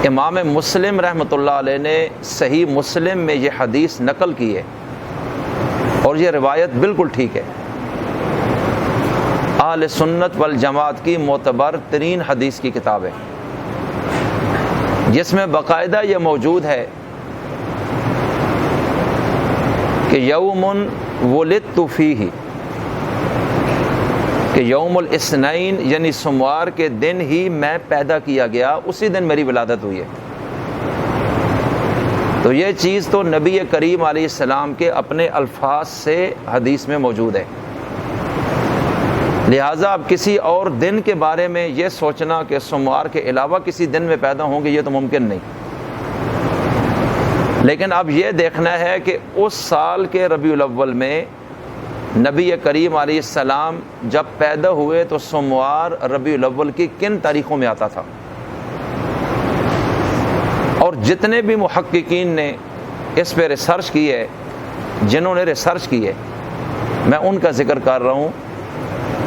امام مسلم رحمۃ اللہ علیہ نے صحیح مسلم میں یہ حدیث نقل کی ہے اور یہ روایت بالکل ٹھیک ہے۔ اہل سنت والجماعت کی معتبر ترین حدیث کی کتاب ہے، جس میں باقاعدہ یہ موجود ہے کہ یوم ولدت فیہ، کہ یوم الاثنین یعنی سوموار کے دن ہی میں پیدا کیا گیا، اسی دن میری ولادت ہوئی ہے۔ تو یہ چیز تو نبی کریم علیہ السلام کے اپنے الفاظ سے حدیث میں موجود ہے، لہٰذا اب کسی اور دن کے بارے میں یہ سوچنا کہ سوموار کے علاوہ کسی دن میں پیدا ہوں گے، یہ تو ممکن نہیں۔ لیکن اب یہ دیکھنا ہے کہ اس سال کے ربیع الاول میں نبی کریم علیہ السلام جب پیدا ہوئے تو سوموار ربیع الاول کی کن تاریخوں میں آتا تھا، اور جتنے بھی محققین نے اس پہ ریسرچ کی ہے، جنہوں نے ریسرچ کی ہے، میں ان کا ذکر کر رہا ہوں۔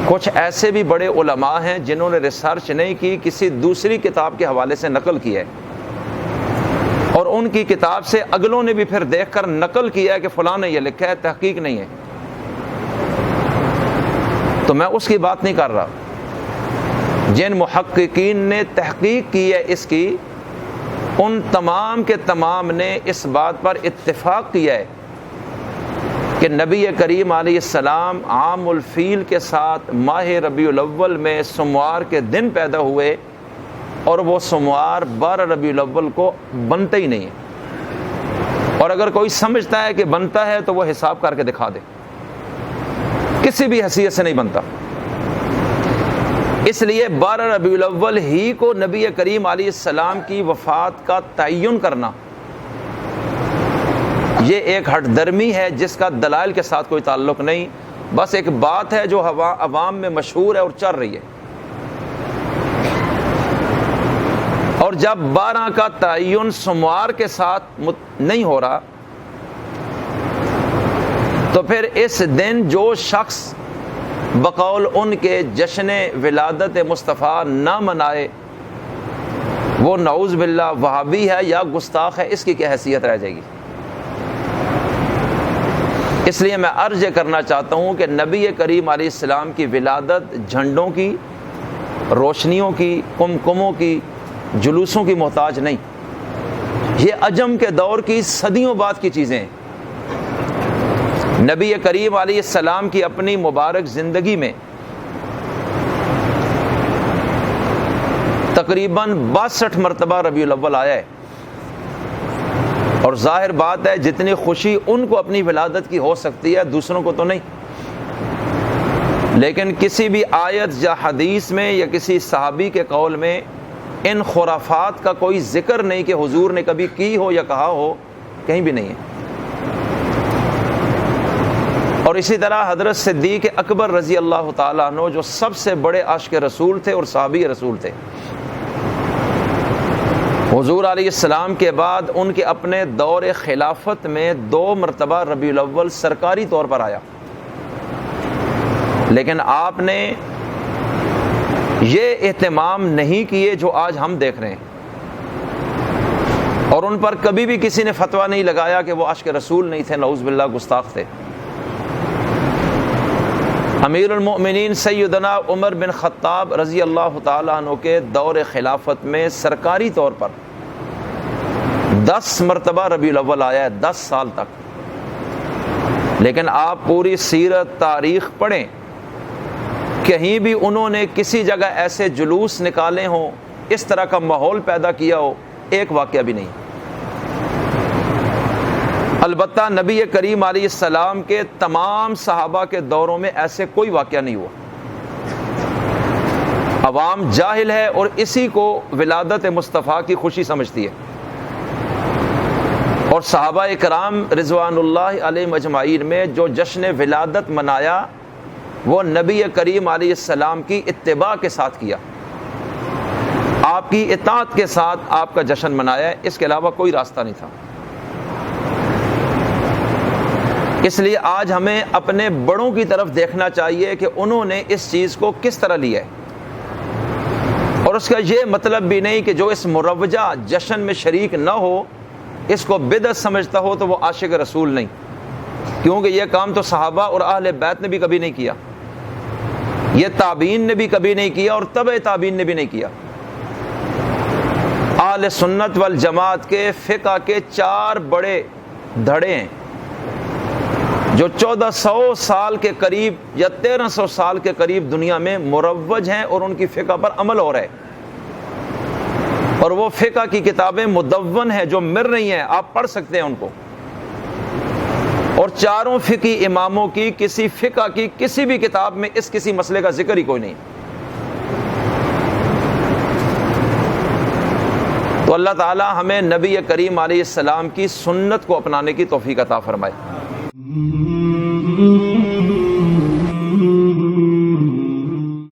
کچھ ایسے بھی بڑے علماء ہیں جنہوں نے ریسرچ نہیں کی، کسی دوسری کتاب کے حوالے سے نقل کی ہے، اور ان کی کتاب سے اگلوں نے بھی پھر دیکھ کر نقل کیا ہے کہ فلاں نے یہ لکھا ہے، تحقیق نہیں ہے۔ تو میں اس کی بات نہیں کر رہا، جن محققین نے تحقیق کی ہے اس کی، ان تمام کے تمام نے اس بات پر اتفاق کیا ہے کہ نبی کریم علیہ السلام عام الفیل کے ساتھ ماہ ربیع الاول میں سوموار کے دن پیدا ہوئے، اور وہ سوموار 12 ربیع الاول کو بنتا ہی نہیں ہے، اور اگر کوئی سمجھتا ہے کہ بنتا ہے تو وہ حساب کر کے دکھا دے، کسی بھی حیثیت سے نہیں بنتا۔ اس لیے 12 ربیع الاول ہی کو نبی کریم علیہ السلام کی وفات کا تعین کرنا، یہ ایک ہٹ درمی ہے جس کا دلائل کے ساتھ کوئی تعلق نہیں، بس ایک بات ہے جو عوام میں مشہور ہے اور چل رہی ہے۔ اور جب 12 کا تعین سوموار کے ساتھ نہیں ہو رہا، تو پھر اس دن جو شخص بقول ان کے جشن ولادت مصطفیٰ نہ منائے، وہ نعوذ باللہ وہابی ہے یا گستاخ ہے، اس کی کیا حیثیت رہ جائے گی؟ اس لیے میں عرض کرنا چاہتا ہوں کہ نبی کریم علیہ السلام کی ولادت جھنڈوں کی، روشنیوں کی، کمکموں کی، جلوسوں کی محتاج نہیں، یہ عجم کے دور کی صدیوں بعد کی چیزیں ہیں۔ نبی کریم علیہ السلام کی اپنی مبارک زندگی میں تقریباً 62 مرتبہ ربیع الاول آیا ہے، اور ظاہر بات ہے جتنی خوشی ان کو اپنی ولادت کی ہو سکتی ہے، دوسروں کو تو نہیں۔ لیکن کسی بھی آیت یا حدیث میں یا کسی صحابی کے قول میں ان خرافات کا کوئی ذکر نہیں کہ حضور نے کبھی کی ہو یا کہا ہو، کہیں بھی نہیں ہے۔ اور اسی طرح حضرت صدیق اکبر رضی اللہ تعالیٰ عنہ، جو سب سے بڑے عاشق رسول تھے اور صحابی رسول تھے، حضور علیہ السلام کے بعد ان کے اپنے دور خلافت میں 2 مرتبہ ربیع الاول سرکاری طور پر آیا، لیکن آپ نے یہ اہتمام نہیں کیے جو آج ہم دیکھ رہے ہیں، اور ان پر کبھی بھی کسی نے فتویٰ نہیں لگایا کہ وہ عاشق رسول نہیں تھے، نعوذ باللہ گستاخ تھے۔ امیر المؤمنین سیدنا عمر بن خطاب رضی اللہ تعالیٰ عنہ کے دور خلافت میں سرکاری طور پر 10 مرتبہ ربیع الاول آیا ہے، 10 سال تک۔ لیکن آپ پوری سیرت تاریخ پڑھیں، کہیں بھی انہوں نے کسی جگہ ایسے جلوس نکالے ہوں، اس طرح کا ماحول پیدا کیا ہو، ایک واقعہ بھی نہیں۔ البتہ نبی کریم علیہ السلام کے تمام صحابہ کے دوروں میں ایسے کوئی واقعہ نہیں ہوا۔ عوام جاہل ہے اور اسی کو ولادت مصطفیٰ کی خوشی سمجھتی ہے، اور صحابہ کرام رضوان اللہ علیہم اجمعین میں جو جشن ولادت منایا، وہ نبی کریم علیہ السلام کی اتباع کے ساتھ کیا، آپ کی اطاعت کے ساتھ آپ کا جشن منایا ہے، اس کے علاوہ کوئی راستہ نہیں تھا۔ اس لیے آج ہمیں اپنے بڑوں کی طرف دیکھنا چاہیے کہ انہوں نے اس چیز کو کس طرح لیا ہے، اور اس کا یہ مطلب بھی نہیں کہ جو اس مروجہ جشن میں شریک نہ ہو، اس کو بدعت سمجھتا ہو تو وہ عاشق رسول نہیں، کیونکہ یہ کام تو صحابہ اور اہل بیت نے بھی کبھی نہیں کیا، یہ تابعین نے بھی کبھی نہیں کیا، اور تبع تابعین نے بھی نہیں کیا۔ اہل سنت والجماعت کے فقہ کے 4 بڑے دھڑے ہیں جو 1400 سال کے قریب یا 1300 سال کے قریب دنیا میں مروج ہیں، اور ان کی فقہ پر عمل ہو رہا ہے، اور وہ فقہ کی کتابیں مدون ہیں جو مر رہی ہیں، آپ پڑھ سکتے ہیں ان کو، اور چاروں فقہی اماموں کی کسی فقہ کی کسی بھی کتاب میں اس کسی مسئلے کا ذکر ہی کوئی نہیں۔ تو اللہ تعالی ہمیں نبی کریم علیہ السلام کی سنت کو اپنانے کی توفیق عطا فرمائے۔